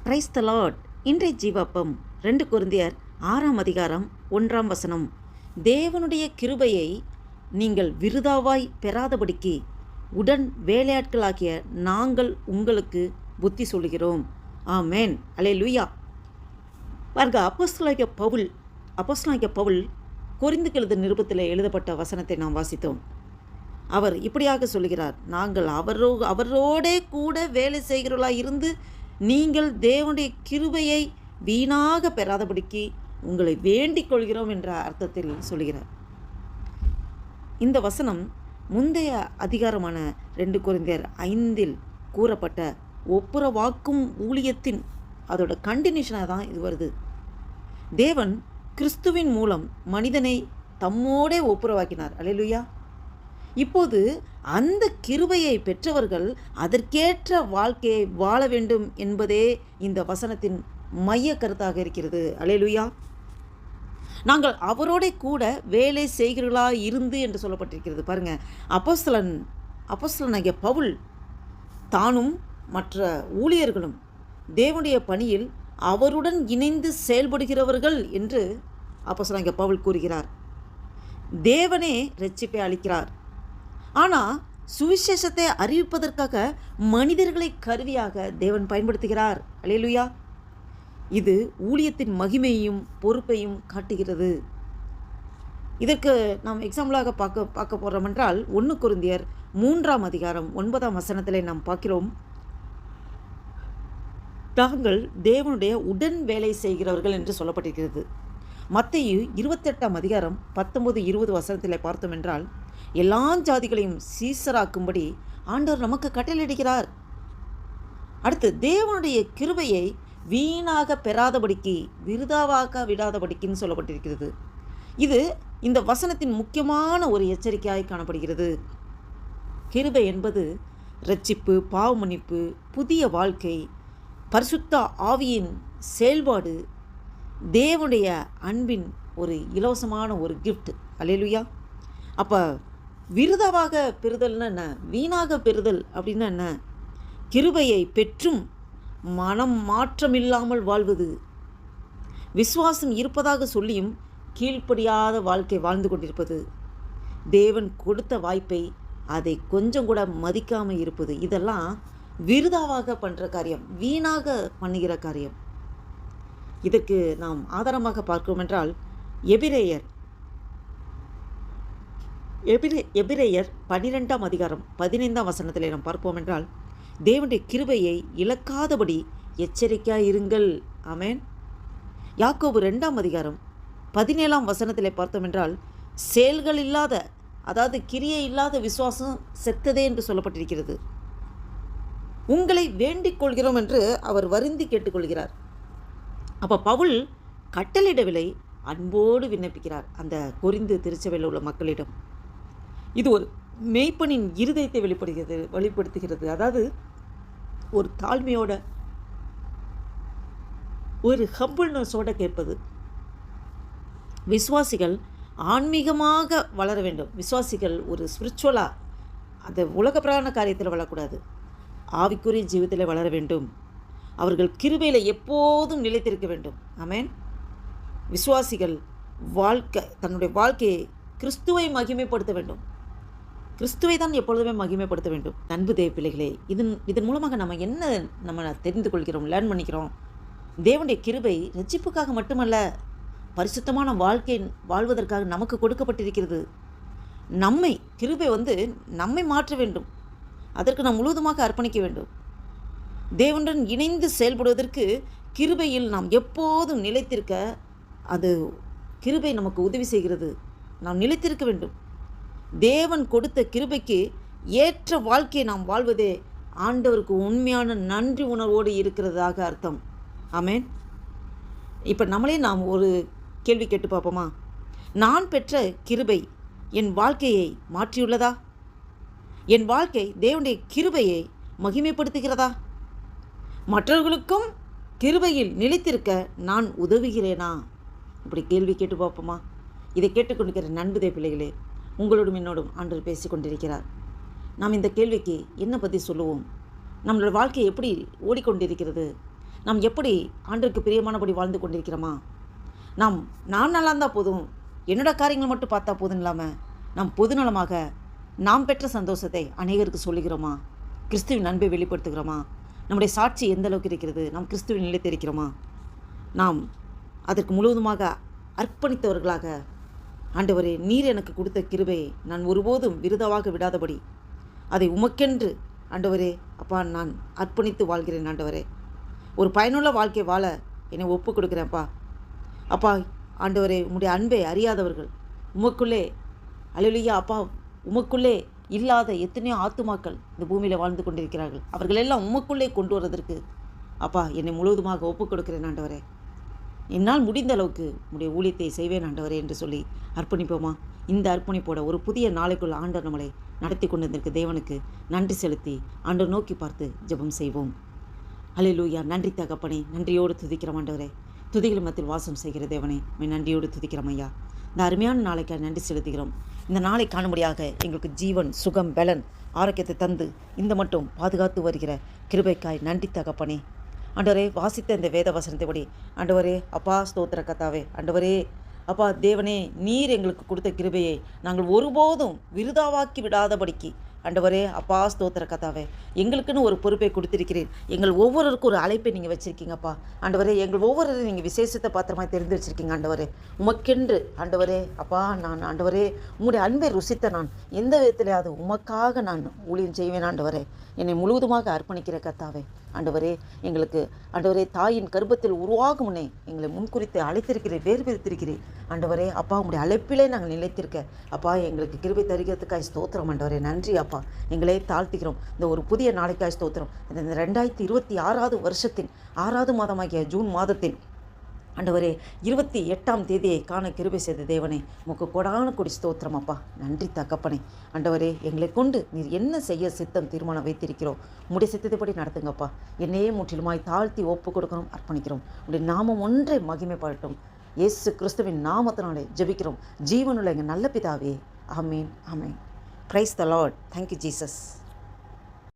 Praise the Lord. இன்றைய ஜீவாப்பம் 2 கொரிந்தியர் 6ஆம் அதிகாரம் 1ஆம் வசனம். தேவனுடைய கிருபையை நீங்கள் விருதாவாய் பெறாதபடிக்கு உடன் வேலையாட்களாகிய நாங்கள் உங்களுக்கு புத்தி சொல்கிறோம். ஆமேன். அல்லேலூயா. பாருங்க, அப்போஸ்தலனாகிய பவுல் கொரிந்துக்கு எழுதின நிருபத்தில் எழுதப்பட்ட வசனத்தை நாம் வாசித்தோம். அவர் இப்படியாக சொல்கிறார், நாங்கள் அவரோடே கூட வேலை செய்கிறவர்களாக இருந்து நீங்கள் தேவனுடைய கிருபையை வீணாக பெறாதபடிக்கு உங்களை வேண்டிக் கொள்கிறோம் என்ற அர்த்தத்தில் சொல்கிறார். இந்த வசனம் முந்தைய அதிகாரமான 2 கொரிந்தியர் 5 கூறப்பட்ட ஒப்புரவாக்கும் ஊழியத்தின் அதோட கண்டினியூஷனாக தான் இது வருது. தேவன் கிறிஸ்துவின் மூலம் மனிதனை தம்மோடே ஒப்புரவாக்கினார். அல்லேலூயா. இப்போது அந்த கிருபையை பெற்றவர்கள் அதற்கேற்ற வாழ்க்கையை வாழ வேண்டும் என்பதே இந்த வசனத்தின் மைய கருத்தாக இருக்கிறது. அல்லேலூயா. நாங்கள் அவரோட கூட வேலை செய்கிறவர்களா இருந்து என்று சொல்லப்பட்டிருக்கிறது. பாருங்க, அப்போஸ்தலனாகிய பவுல் தானும் மற்ற ஊழியர்களும் தேவனுடைய பணியில் அவருடன் இணைந்து செயல்படுகிறவர்கள் என்று அப்போஸ்தலனாகிய பவுல் கூறுகிறார். தேவனே இரட்சிப்பை அளிக்கிறார். ஆனால் சுவிசேஷத்தை அறிவிப்பதற்காக மனிதர்களை கருவியாக தேவன் பயன்படுத்துகிறார். அல்லேலூயா. இது ஊழியத்தின் மகிமையையும் பொறுப்பையும் காட்டுகிறது. இதற்கு நாம் எக்ஸாம்பிளாக பார்க்க போகிறோம் என்றால் 1 கொரிந்தியர் 3ஆம் அதிகாரம் 9ஆம் வசனத்தில் நாம் பார்க்கிறோம், நாங்கள் தேவனுடைய உடன் வேலை செய்கிறவர்கள் என்று சொல்லப்பட்டிருக்கிறது. மத்தேயு 28ஆம் அதிகாரம் 19-20 வசனத்தில் பார்த்தோம் என்றால், எல்லா ஜாதிகளையும் சீசராக்கும்படி ஆண்டவர் நமக்கு கட்டளையிடுகிறார். அடுத்து, தேவனுடைய கிருபையை வீணாக பெறாதபடிக்கு விருதாவாக விடாதபடிக்குன்னு சொல்லப்பட்டிருக்கிறது. இது இந்த வசனத்தின் முக்கியமான ஒரு எச்சரிக்கையாய் காணப்படுகிறது. கிருபை என்பது இரட்சிப்பு, பாவமன்னிப்பு, புதிய வாழ்க்கை, பரிசுத்த ஆவியின் செயல்பாடு, தேவனுடைய அன்பின் ஒரு இலவசமான ஒரு கிஃப்ட். அல்லேலூயா. அப்போ விருதாவாக பெறுதல்னா என்ன, வீணாக பெறுதல் அப்படின்னா என்ன? கிருபையை பெற்றும் மனம் மாற்றமில்லாமல் வாழ்வது, விசுவாசம் இருப்பதாக சொல்லியும் கீழ்ப்படியாத வாழ்க்கை வாழ்ந்து கொண்டிருப்பது, தேவன் கொடுத்த வாய்ப்பை அதை கொஞ்சம் கூட மதிக்காமல் இருப்பது, இதெல்லாம் விருதாவாக பண்ணுற காரியம், வீணாக பண்ணுகிற காரியம். இதற்கு நாம் ஆதாரமாக பார்க்கிறோம் என்றால் எபிரேயர் 12ஆம் அதிகாரம் 15ஆம் வசனத்தில் நாம் பார்ப்போம் என்றால், தேவனுடைய கிருபையை இழக்காதபடி எச்சரிக்கையாக இருங்கள். ஆமேன். யாக்கோபு 2ஆம் அதிகாரம் 17ஆம் வசனத்தில் பார்த்தோம் என்றால், செயல்கள் இல்லாத, அதாவது கிரியை இல்லாத விசுவாசம் செத்ததே என்று சொல்லப்பட்டிருக்கிறது. உங்களை வேண்டிக் கொள்கிறோம் என்று அவர் வருந்தி கேட்டுக்கொள்கிறார். அப்போ பவுல் கட்டளையிடவில்லை, அன்போடு விண்ணப்பிக்கிறார் அந்த கொரிந்து திருச்சபையில் உள்ள மக்களிடம். இது ஒரு மெய்ப்பனின் இருதயத்தை வெளிப்படுத்துகிறது. அதாவது ஒரு தாழ்மையோட, ஒரு ஹம்பிள்னஸோட கேட்பது. விசுவாசிகள் ஆன்மீகமாக வளர வேண்டும். விசுவாசிகள் ஒரு ஸ்பிரிச்சுவலாக, அந்த உலக பிரகார காரியத்தில் வளரக்கூடாது, ஆவிக்குரிய ஜீவிதத்தில் வளர வேண்டும். அவர்கள் கிருபையில் எப்போதும் நிலைத்திருக்க வேண்டும். ஆமேன். விசுவாசிகள் தன்னுடைய வாழ்க்கையை கிறிஸ்துவை மகிமைப்படுத்த வேண்டும். கிறிஸ்துவை தான் எப்பொழுதுமே மகிமைப்படுத்த வேண்டும். அன்பு தேவ பிள்ளைகளே, இதன் மூலமாக நம்ம தெரிந்து கொள்கிறோம், லேர்ன் பண்ணிக்கிறோம். தேவனுடைய கிருபை ரட்சிப்புக்காக மட்டுமல்ல, பரிசுத்தமான வாழ்க்கை வாழ்வதற்காக நமக்கு கொடுக்கப்பட்டிருக்கிறது. கிருபை நம்மை மாற்ற வேண்டும். அதற்கு நாம் முழுவதுமாக அர்ப்பணிக்க வேண்டும். தேவனுடன் இணைந்து செயல்படுவதற்கு கிருபையில் நாம் எப்போதும் நிலைத்திருக்க அது கிருபை நமக்கு உதவி செய்கிறது. நாம் நிலைத்திருக்க வேண்டும். தேவன் கொடுத்த கிருபைக்கு ஏற்ற வாழ்க்கையை நாம் வாழ்வதே ஆண்டவருக்கு உண்மையான நன்றி உணர்வோடு இருக்கிறதாக அர்த்தம். ஆமேன். இப்போ நாம் ஒரு கேள்வி கேட்டு பார்ப்போமா? நான் பெற்ற கிருபை என் வாழ்க்கையை மாற்றியுள்ளதா? என் வாழ்க்கை தேவனுடைய கிருபையை மகிமைப்படுத்துகிறதா? மற்றவர்களுக்கும் கிருபையில் நிலைத்திருக்க நான் உதவுகிறேனா? இப்படி கேள்வி கேட்டு பார்ப்போமா? இதை கேட்டுக்கொண்டிருக்கிற நண்புதே பிள்ளைகளே, உங்களோடும் என்னோடும் ஆண்டவர் பேசி கொண்டிருக்கிறார். நாம் இந்த கேள்விக்கு என்ன பதில் சொல்லுவோம்? நம்மளோட வாழ்க்கை எப்படி ஓடிக்கொண்டிருக்கிறது? நாம் எப்படி ஆண்டவருக்கு பிரியமானபடி வாழ்ந்து கொண்டிருக்கிறோமா? நான் நல்லா இருந்தால் போதும், என்னோட காரியங்கள் மட்டும் பார்த்தா போதும் இல்லாமல் நாம் பொதுநலமாக நாம் பெற்ற சந்தோஷத்தை அநேகருக்கு சொல்லுகிறோமா? கிறிஸ்துவின் அன்பை வெளிப்படுத்துகிறோமா? நம்முடைய சாட்சி எந்த அளவுக்கு இருக்கிறது? நாம் கிறிஸ்துவின் நிலைத்திருக்கிறோமா? நாம் அதற்கு முழுவதுமாக அர்ப்பணித்தவர்களாக, ஆண்டவரே நீர் எனக்கு கொடுத்த கிருபையை நான் ஒருபோதும் விருதாவாக விடாதபடி அதை உமக்கென்று ஆண்டவரே அப்பா நான் அர்ப்பணித்து வாழ்கிறேன். ஆண்டவரே ஒரு பயனுள்ள வாழ்க்கை வாழ என்னை ஒப்பு கொடுக்குறேன்ப்பா. அப்பா ஆண்டவரே உம்முடைய அன்பை அறியாதவர்கள் உமக்குள்ளே அல்லேலூயா அப்பா உமக்குள்ளே இல்லாத எத்தனையோ ஆத்துமாக்கள் இந்த பூமியில் வாழ்ந்து கொண்டிருக்கிறார்கள். அவர்களெல்லாம் உமக்குள்ளே கொண்டு வருவதற்கு அப்பா என்னை முழுவதுமாக ஒப்பு கொடுக்கிறேன். ஆண்டவரே என்னால் முடிந்த அளவுக்கு உடைய ஊழியத்தை செய்வேன் ஆண்டவரே என்று சொல்லி அர்ப்பணிப்போமா? இந்த அர்ப்பணிப்போட ஒரு புதிய நாளைக்குள் ஆண்டவர் நம்மளை நடத்தி கொண்டு வந்திருக்க தேவனுக்கு நன்றி செலுத்தி ஆண்டவர் நோக்கி பார்த்து ஜெபம் செய்வோம். அல்லேலூயா. நன்றி தகப்பனே, நன்றியோடு துதிக்கிறோம் ஆண்டவரே. துதிகள் மத்தியில் வாசம் செய்கிற தேவனே நன்றியோடு துதிக்கிறோம் ஐயா. இந்த அருமையான நாளைக்காக நன்றி செலுத்துகிறோம். இந்த நாளை காணும்படியாக எங்களுக்கு ஜீவன், சுகம், பலன், ஆரோக்கியத்தை தந்து இந்த மட்டும் பாதுகாத்து வருகிற கிருபைக்காய் நன்றி தகப்பனே. ஆண்டவரே வாசித்த இந்த வேத வசனத்தைப்படி ஆண்டவரே அப்பா ஸ்தோத்திர கத்தாவே, ஆண்டவரே அப்பா தேவனே நீர் எங்களுக்கு கொடுத்த கிருபையை நாங்கள் ஒருபோதும் விருதாவாக்கி விடாதபடிக்கு ஆண்டவரே அப்பா ஸ்தோத்திர கத்தாவே எங்களுக்குன்னு ஒரு பொறுப்பை கொடுத்திருக்கிறேன். எங்கள் ஒவ்வொருவருக்கும் ஒரு அழைப்பை நீங்கள் வச்சுருக்கீங்கப்பா. ஆண்டவரே எங்கள் ஒவ்வொருவரும் நீங்கள் விசேஷத்தை பாத்திரமாக தெரிந்து வச்சுருக்கீங்க. ஆண்டவரே உமக்கென்று ஆண்டவரே அப்பா நான் ஆண்டவரே உம்முடைய அன்பை ருசித்த நான் எந்த விதத்திலேயாவது உமக்காக நான் ஊழியம் செய்வேன். ஆண்டவரே என்னை முழுவதுமாக அர்ப்பணிக்கிற கத்தாவே ஆண்டவரே எங்களுக்கு ஆண்டவரே தாயின் கர்ப்பத்தில் உருவாகும் முன்னே எங்களை முன்குறித்து அழைத்திருக்கிறேன், வேறு பிரித்திருக்கிறேன். ஆண்டவரே அப்பா உங்களுடைய அழைப்பிலே நாங்கள் நிலைத்திருக்க அப்பா எங்களுக்கு கிருபை தருகிறதுக்காய் ஸ்தோத்திரம். ஆண்டவரே நன்றி அப்பா, எங்களே தாழ்த்திக்கிறோம். இந்த ஒரு புதிய நாளைக்காய் ஸ்தோத்திரம். இந்த 2026 வருஷத்தின் 6வது மாதமாகிய ஜூன் மாதத்தின் ஆண்டவரே 28ஆம் தேதியை காண கிருபை செய்த தேவனே உமக்கு கொடான கொடி ஸ்தோத்திரம் அப்பா. நன்றி தகப்பனே. ஆண்டவரே எங்களை கொண்டு நீர் என்ன செய்ய சித்தம் தீர்மானம் வைத்திருக்கிறோம் உடைய சித்தத்தைப்படி நடத்துங்கப்பா. என்னையே முற்றிலுமாய் தாழ்த்தி ஒப்பு கொடுக்கணும், அர்ப்பணிக்கிறோம். உடைய நாமம் ஒன்றை மகிமைப்படட்டும். இயேசு கிறிஸ்துவின் நாமத்தினாலே ஜெபிக்கிறோம் ஜீவனுள்ள எங்கள் நல்ல பிதாவே. ஆமீன் ஆமீன். Praise the Lord. Thank you Jesus.